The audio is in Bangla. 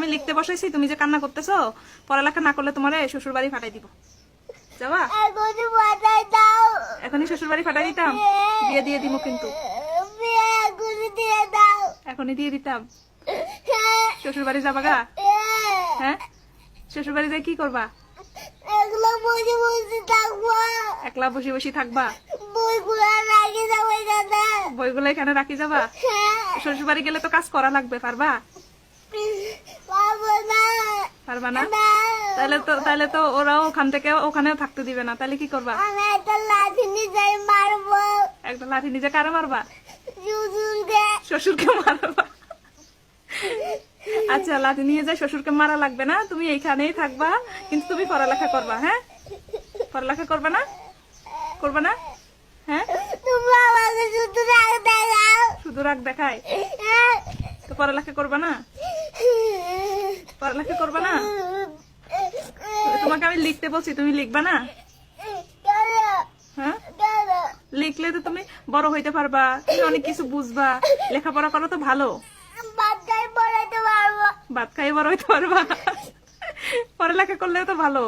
আমি লিখতে বসাইছি, তুমি যে কান্না করতেছো, পড়ালেখা না করলে তোমার শ্বশুর বাড়ি ফাটাই দিব। যাবা? এখনই শ্বশুর বাড়ি ফাটাই দিতাম, বিয়ে দিয়ে দিব কিন্তু, এখনই দিয়ে দিতাম। শ্বশুর বাড়ি যাবা গা? হ্যাঁ, শ্বশুর বাড়ি যাই কি করবা? একলা বসে বসে থাকবা? বইগুলো এখানে রাখি যাবা? শ্বশুর বাড়ি গেলে তো কাজ করা লাগবে, পারবা? পারবা না? তাহলে তো ওরাও ওখান থেকে ওখানেও থাকতে দিবে না, তাহলে কি করবা? একটা লাঠি নিজে কারে মারবা? শ্বশুরকে মারবা? আচ্ছা, লাঠি নিয়ে যায় শ্বশুরকে মারা লাগবে না, তুমি এইখানেই থাকবা, কিন্তু তুমি পড়ালেখা করবা। হ্যাঁ, পড়ালেখা করবা না? করবা না? হ্যাঁ, শুধু রাগ দেখায় তো পড়ালেখা করবা না? পড়ালেখা করবা না? তোমাকে আমি লিখতে বলছি, তুমি লিখবা না? হ্যাঁ, লিখলে তো তুমি বড় হইতে পারবা, তুমি অনেক কিছু বুঝবা, লেখাপড়া করো তো ভালো, ভাত খাই বড় হইতে পারবা, পড়ালেখা করলেও তো ভালো।